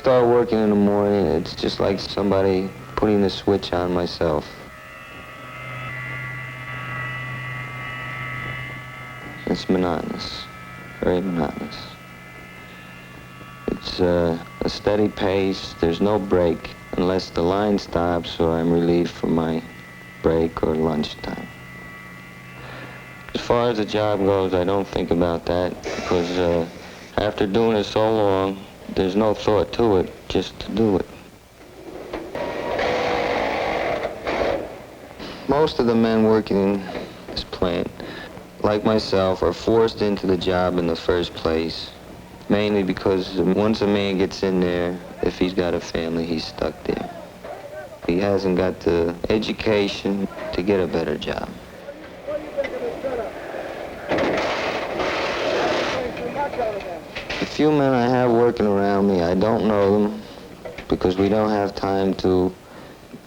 start working in the morning, it's just like somebody putting the switch on myself. It's monotonous, very monotonous. It's a steady pace. There's no break unless the line stops or I'm relieved from my break or lunchtime. As far as the job goes, I don't think about that because after doing it so long, there's no thought to it, just to do it. Most of the men working in this plant, like myself, are forced into the job in the first place, mainly because once a man gets in there, if he's got a family, he's stuck there. He hasn't got the education to get a better job. The few men I have working around me, I don't know them because we don't have time to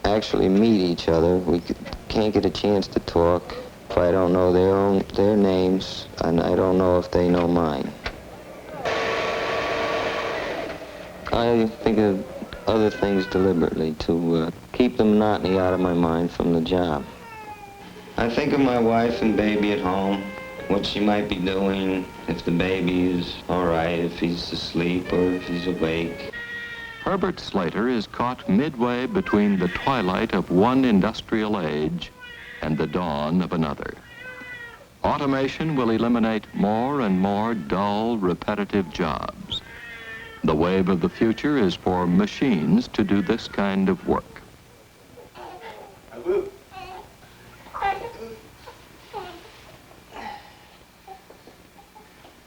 actually meet each other. We can't get a chance to talk if I don't know their names, and I don't know if they know mine. I think of other things deliberately to keep the monotony out of my mind from the job. I think of my wife and baby at home, what she might be doing, if the baby is all right, if he's asleep or if he's awake. Herbert Slater is caught midway between the twilight of one industrial age and the dawn of another. Automation will eliminate more and more dull, repetitive jobs. The wave of the future is for machines to do this kind of work.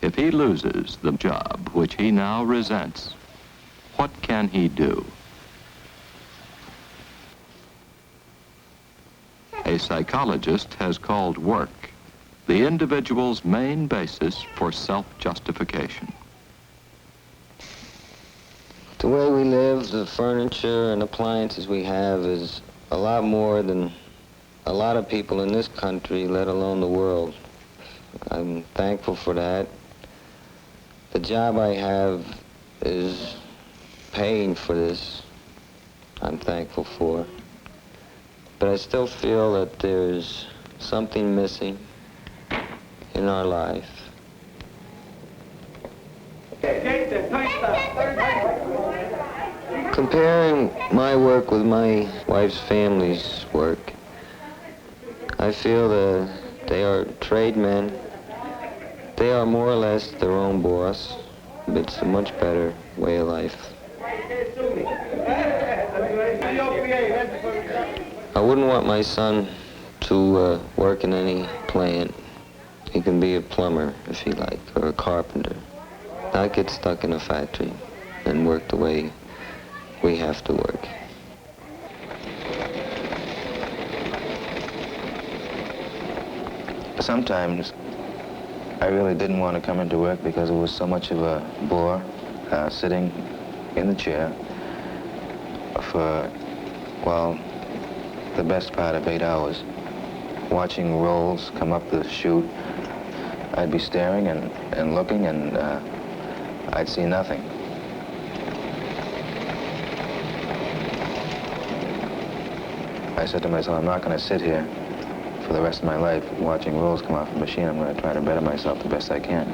If he loses the job which he now resents, what can he do? A psychologist has called work the individual's main basis for self-justification. The way we live, the furniture and appliances we have is a lot more than a lot of people in this country, let alone the world. I'm thankful for that. The job I have is paying for this. I'm thankful for. But I still feel that there's something missing in our life. Comparing my work with my wife's family's work, I feel that they are tradesmen. They are more or less their own boss. It's a much better way of life. I wouldn't want my son to work in any plant. He can be a plumber if he like, or a carpenter. Not get stuck in a factory and work the way we have to work. Sometimes I really didn't want to come into work because it was so much of a bore sitting in the chair for, well, the best part of 8 hours, watching rolls come up the chute. I'd be staring and looking, and I'd see nothing. I said to myself, I'm not going to sit here for the rest of my life watching rolls come off the machine. I'm going to try to better myself the best I can.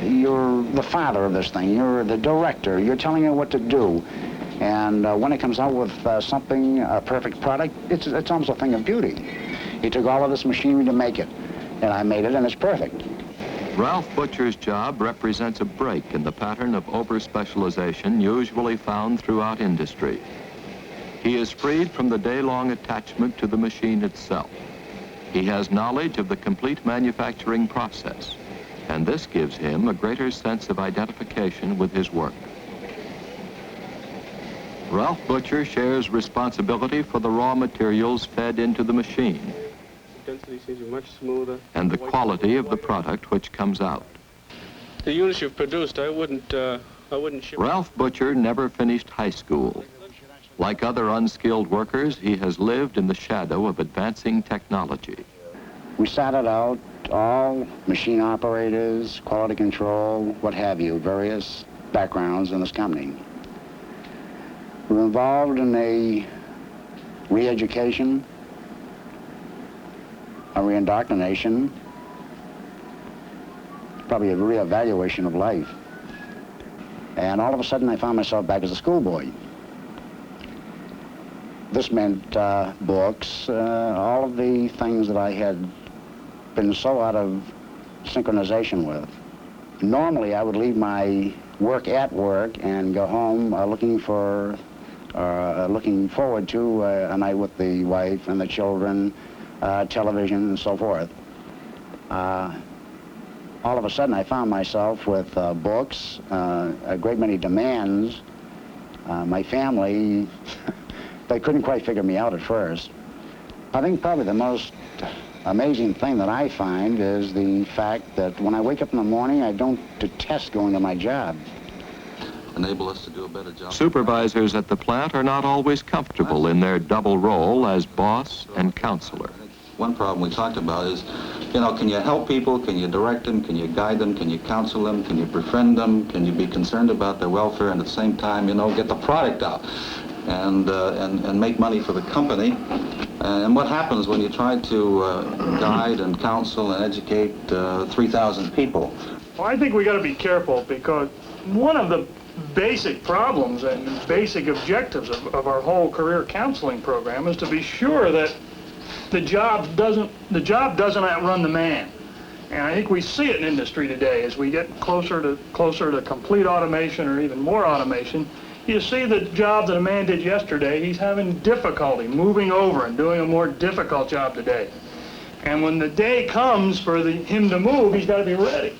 You're the father of this thing. You're the director. You're telling it what to do. And when it comes out with something, a perfect product, it's almost a thing of beauty. He took all of this machinery to make it, and I made it, and it's perfect. Ralph Butcher's job represents a break in the pattern of over-specialization usually found throughout industry. He is freed from the day-long attachment to the machine itself. He has knowledge of the complete manufacturing process, and this gives him a greater sense of identification with his work. Ralph Butcher shares responsibility for the raw materials fed into the machine density seems to be much smoother. and the quality of the product which comes out. The units you've produced, I wouldn't I wouldn't ship. Ralph Butcher never finished high school. Like other unskilled workers, he has lived in the shadow of advancing technology. We started out all machine operators, quality control, what have you, various backgrounds in this company. We were involved in a re-education, a re-indoctrination, probably a re-evaluation of life. And all of a sudden I found myself back as a schoolboy. This meant books, all of the things that I had been so out of synchronization with. Normally I would leave my work at work and go home looking forward to a night with the wife and the children, television and so forth. All of a sudden I found myself with books, a great many demands. My family, they couldn't quite figure me out at first. I think probably the most amazing thing that I find is the fact that when I wake up in the morning, I don't detest going to my job. Enable us to do a better job. Supervisors at the plant are not always comfortable in their double role as boss and counselor. One problem we talked about is, you know, can you help people? Can you direct them? Can you guide them? Can you counsel them? Can you befriend them? Can you be concerned about their welfare and at the same time, you know, get the product out and make money for the company? And what happens when you try to guide and counsel and educate 3,000 people? Well, I think we got to be careful because one of the basic problems and basic objectives of our whole career counseling program is to be sure that the job doesn't outrun the man. And I think we see it in industry today as we get closer to complete automation or even more automation. You see the job that a man did yesterday, he's having difficulty moving over and doing a more difficult job today. And when the day comes for him to move, he's got to be ready.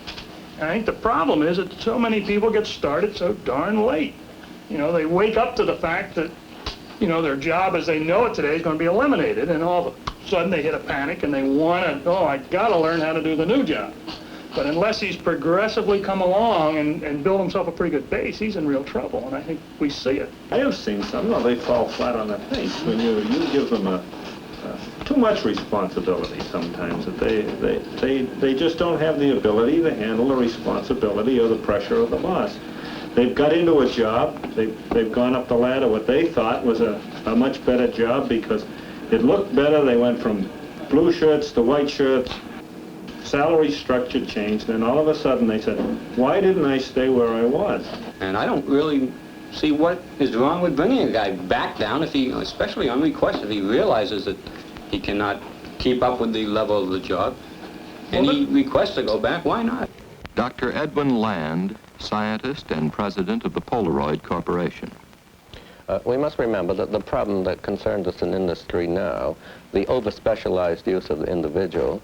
And I think the problem is that so many people get started so darn late. You know, they wake up to the fact that, you know, their job as they know it today is going to be eliminated, and all of a sudden they hit a panic and they want to, oh, I got to learn how to do the new job. But unless he's progressively come along and built himself a pretty good base, he's in real trouble, and I think we see it. I have seen some, well, they fall flat on their face when you give them too much responsibility sometimes, that they just don't have the ability to handle the responsibility or the pressure of the boss. They've got into a job, they've gone up the ladder, what they thought was a much better job because it looked better. They went from blue shirts to white shirts, salary structure changed, and all of a sudden they said, why didn't I stay where I was? And I don't really see what is wrong with bringing a guy back down, if he, especially on request, if he realizes that he cannot keep up with the level of the job, and he requests to go back, why not? Dr. Edwin Land, scientist and president of the Polaroid Corporation. We must remember that the problem that concerns us in industry now, the over-specialized use of the individual,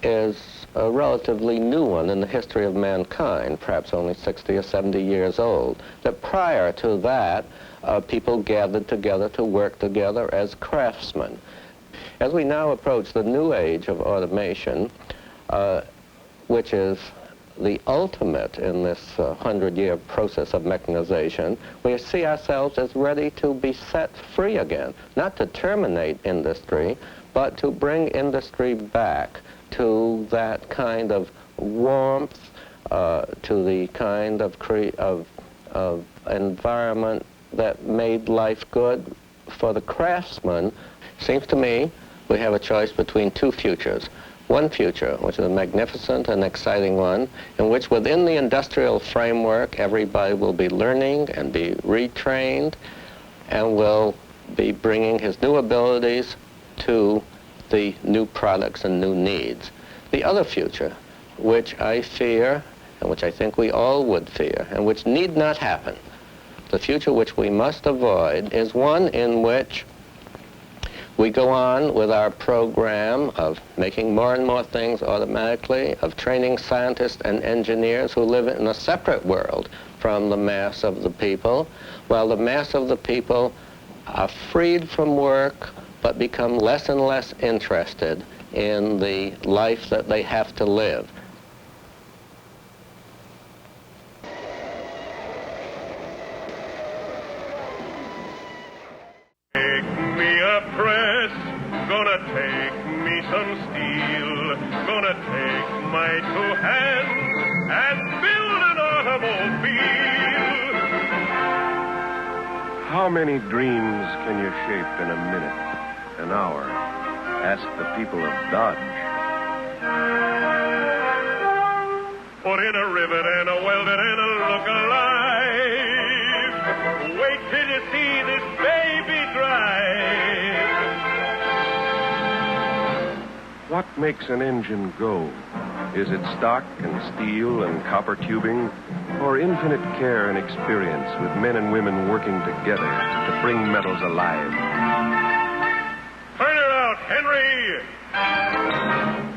is a relatively new one in the history of mankind, perhaps only 60 or 70 years old. That prior to that, people gathered together to work together as craftsmen. As we now approach the new age of automation, which is the ultimate in this 100-year process of mechanization, we see ourselves as ready to be set free again, not to terminate industry, but to bring industry back to that kind of warmth, to the kind of environment that made life good for the craftsman. Seems to me we have a choice between two futures. One future, which is a magnificent and exciting one, in which within the industrial framework everybody will be learning and be retrained and will be bringing his new abilities to the new products and new needs. The other future, which I fear, and which I think we all would fear, and which need not happen, the future which we must avoid, is one in which we go on with our program of making more and more things automatically, of training scientists and engineers who live in a separate world from the mass of the people, while the mass of the people are freed from work but become less and less interested in the life that they have to live. gonna take my two hands and build an automobile. How many dreams can you shape in a minute, an hour? Ask the people of Dodge. Put in a rivet and a welded and a look alive. Wait till you see this baby drive. What makes an engine go? Is it stock and steel and copper tubing, or infinite care and experience with men and women working together to bring metals alive? Turn her out, Henry!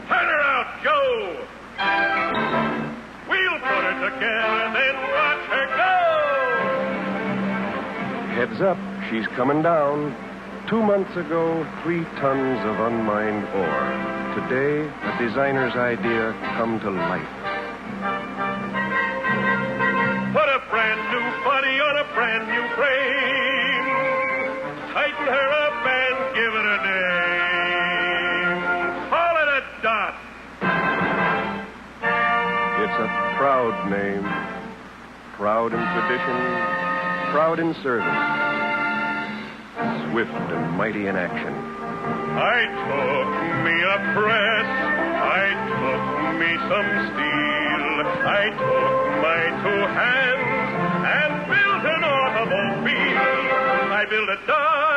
Turn her out, Joe! We'll put her together, then watch her go! Heads up, she's coming down. 2 months ago, 3 tons of unmined ore. Today, a designer's idea come to life. Put a brand new body on a brand new frame. Tighten her up and give it a name. Call it a dot. It's a proud name. Proud in tradition, proud in service. Swift and mighty in action. I took me a press, I took me some steel, I took my two hands and built an automobile. I built a Dodge